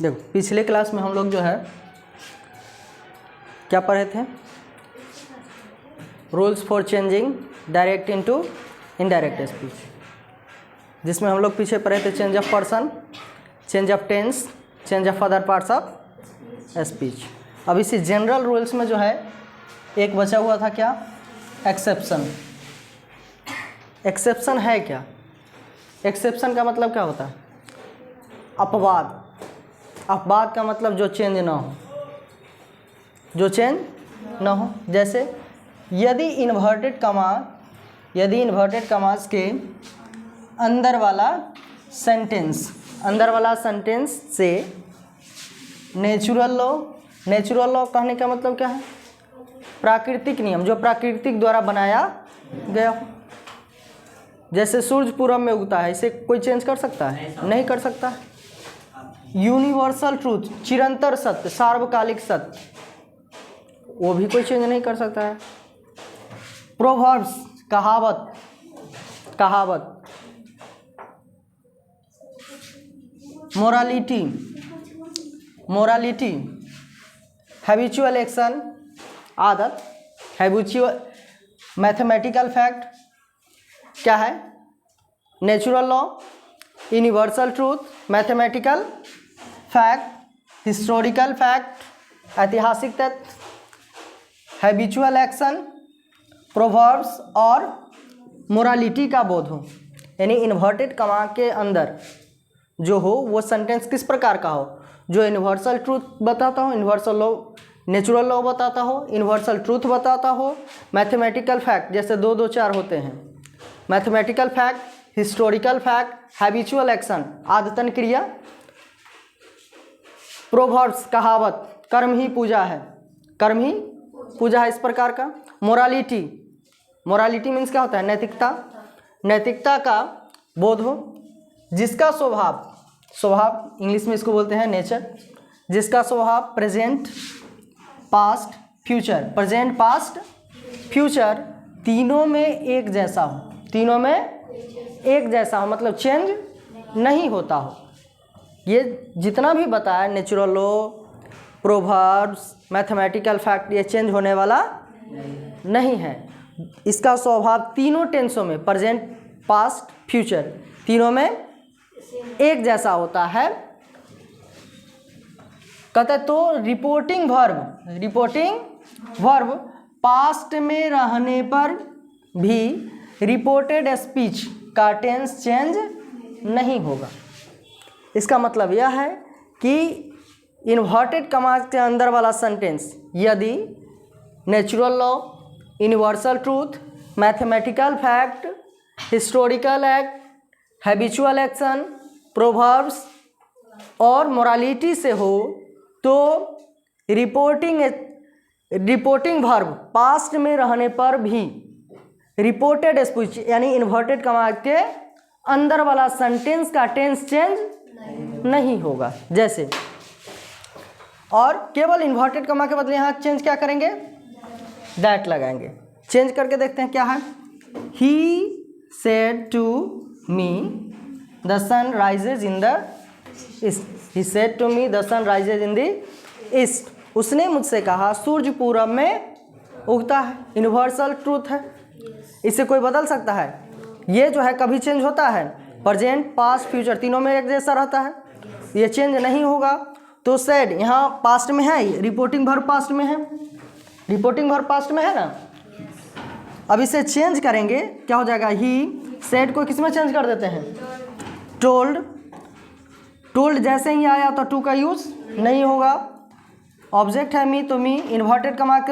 देखो पिछले क्लास में हम लोग जो है क्या पढ़े थे, rules for changing direct into indirect speech, जिसमें हम लोग पीछे पढ़े थे change of person, change of tense, change of other parts of speech. अब इसी जनरल रूल्स में जो है एक बचा हुआ था क्या, एक्सेप्शन। एक्सेप्शन है क्या, एक्सेप्शन का मतलब क्या होता है, अपवाद। अपवाद का मतलब जो चेंज ना हो, जो चेंज ना हो। जैसे यदि इन्वर्टेड कमास के अंदर वाला सेंटेंस से नेचुरल लॉ कहने का मतलब क्या है, प्राकृतिक नियम, जो प्राकृतिक द्वारा बनाया गया हो। जैसे सूर्य पूरब में उगता है, इसे कोई चेंज कर सकता है? नहीं कर सकता है। यूनिवर्सल ट्रूथ, चिरंतर सत्य, सार्वकालिक सत्य, वो भी कोई चेंज नहीं कर सकता है। प्रोवर्ब्स, कहावत, मोरालिटी, हैबिचुअल एक्शन, आदत, हैबिचुअल, मैथमेटिकल फैक्ट क्या है, natural law, universal truth, mathematical fact, historical fact, ऐतिहासिक तथ्य, हैबिचुअल एक्शन, प्रोवर्ब्स और मोरालिटी का बोध हो। यानी इन्वर्टेड कमा के अंदर जो हो वो सेंटेंस किस प्रकार का हो, जो यूनिवर्सल ट्रूथ बताता हो, यूनिवर्सल लॉ, नेचुरल लॉ बताता हो, यूनिवर्सल ट्रूथ बताता हो, मैथमेटिकल फैक्ट जैसे 2 2 4 होते हैं, mathematical fact, historical fact, habitual action, आदतन क्रिया, प्रोवर्ब्स, कहावत, कर्म ही पूजा है इस प्रकार का। मोरालिटी मीन्स क्या होता है, नैतिकता का बोध हो, जिसका स्वभाव इंग्लिश में इसको बोलते हैं नेचर, जिसका स्वभाव प्रेजेंट पास्ट फ्यूचर तीनों में एक जैसा हो, मतलब चेंज नहीं होता हो। ये जितना भी बताया, natural law, proverbs, mathematical fact, ये चेंज होने वाला नहीं है। इसका स्वभाव तीनों टेंसों में, प्रेजेंट, पास्ट, फ्यूचर, तीनों में एक जैसा होता है। कहते तो रिपोर्टिंग वर्ब पास्ट में रहने पर भी रिपोर्टेड स्पीच का टेंस चेंज नहीं होगा। इसका मतलब यह है कि इन्वर्टेड कमास के अंदर वाला सेंटेंस यदि natural law, universal truth, mathematical fact, historical act, habitual action, proverbs और मोरालिटी से हो तो रिपोर्टिंग वर्ब पास्ट में रहने पर भी रिपोर्टेड स्पीच यानी इन्वर्टेड कमा के अंदर वाला सेंटेंस का टेंस चेंज नहीं होगा। जैसे, और केवल इन्वर्टेड कमा के बदले यहाँ चेंज क्या करेंगे, दैट लगाएंगे। चेंज करके देखते हैं क्या है। He said to me the sun rises in the east. He said to me the sun rises in the east. उसने मुझसे कहा सूर्य पूरब में उगता है। यूनिवर्सल ट्रूथ है, इसे कोई बदल सकता है? ये जो है कभी चेंज होता है, प्रेजेंट, पास्ट, फ्यूचर तीनों में एक जैसा रहता है, ये चेंज नहीं होगा। तो सेड यहाँ पास्ट में है, रिपोर्टिंग वर्ब पास्ट में है, ना। अब इसे चेंज करेंगे, क्या हो जाएगा, ही सेड को किस में चेंज कर देते हैं, टोल्ड जैसे ही आया तो टू का यूज नहीं होगा। ऑब्जेक्ट है मी, तो मी इन्वर्टेड कमास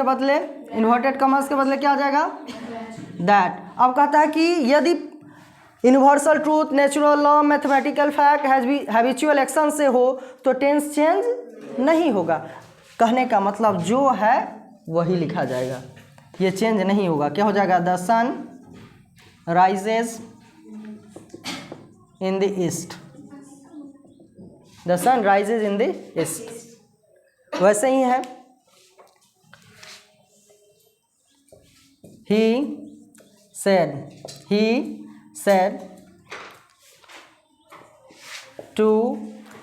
के बदले क्या आ जाएगा, दैट। अब कहता है कि यदि universal truth, natural law, mathematical fact, habitual action से हो तो टेंस चेंज नहीं होगा। कहने का मतलब जो है वही लिखा जाएगा, ये चेंज नहीं होगा। क्या हो जाएगा, the sun rises in the east, the sun rises in the east. वैसे ही है, he said to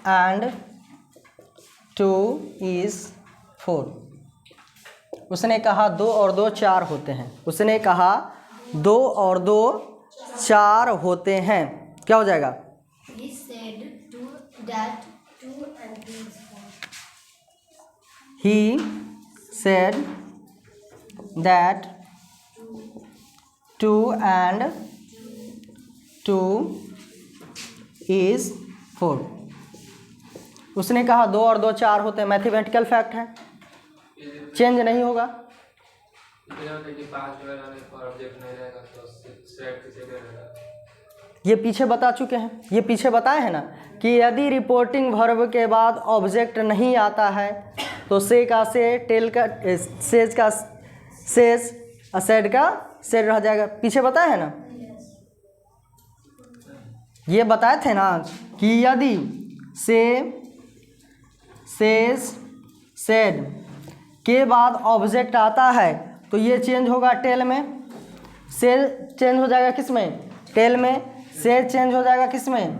and 2 is 4। उसने कहा 2 और 2 4 होते हैं। उसने कहा 2 और 2 4 होते हैं। क्या हो जाएगा? He said that 2 and 2 is 4. He said that 2 and 2 is 4। उसने कहा 2 और 2 4 होते हैं। मैथमेटिकल फैक्ट है, चेंज नहीं होगा। ये पीछे बता चुके हैं, ये पीछे बताए हैं ना कि यदि रिपोर्टिंग वर्ब के बाद ऑब्जेक्ट नहीं आता है तो से का से, टेल का सेज का सेज, सेड का सेड रह जाएगा। पीछे बताए हैं ना, ये बताए थे ना कि यदि से, सेज, सेड के बाद ऑब्जेक्ट आता है तो ये चेंज होगा टेल में, से चेंज हो जाएगा किस में? टेल में। से चेंज हो जाएगा किस में?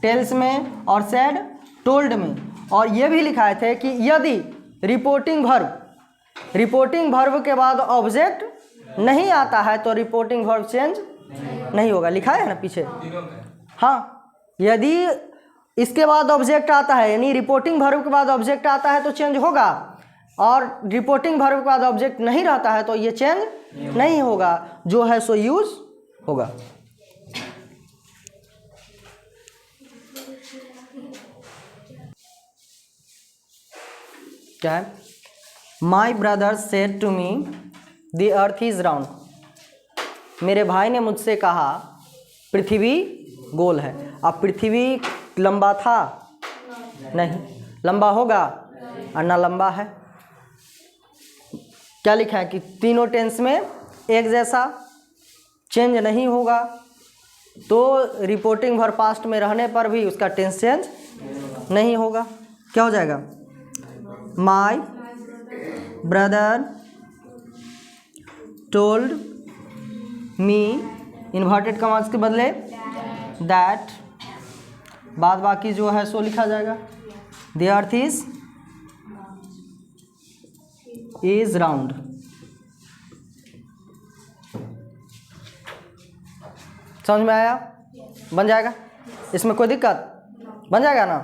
टेल्स में। और सेड टोल्ड में। और ये भी लिखाए थे कि यदि रिपोर्टिंग वर्ब के बाद ऑब्जेक्ट नहीं आता है तो रिपोर्टिंग वर्ब चेंज नहीं होगा। लिखाया है ना पीछे। हाँ, यदि इसके बाद ऑब्जेक्ट आता है यानी रिपोर्टिंग वर्ब के बाद ऑब्जेक्ट आता है तो चेंज होगा, और रिपोर्टिंग वर्ब के बाद ऑब्जेक्ट नहीं रहता है तो ये चेंज नहीं होगा, जो है सो यूज होगा। क्या है? My brother said to me the earth is round. मेरे भाई ने मुझसे कहा पृथ्वी गोल है। अब पृथ्वी लंबा था? नहीं। लंबा होगा? और ना लंबा है। क्या लिखा है कि तीनों टेंस में एक जैसा, चेंज नहीं होगा। तो रिपोर्टिंग वर्ब पास्ट में रहने पर भी उसका टेंस चेंज नहीं होगा। क्या हो जाएगा? My brother told me, inverted commas के बदले दैट, बाद बाकी जो है सो लिखा जाएगा द अर्थ इज राउंड। समझ में आया? बन जाएगा? इसमें कोई दिक्कत? बन जाएगा ना?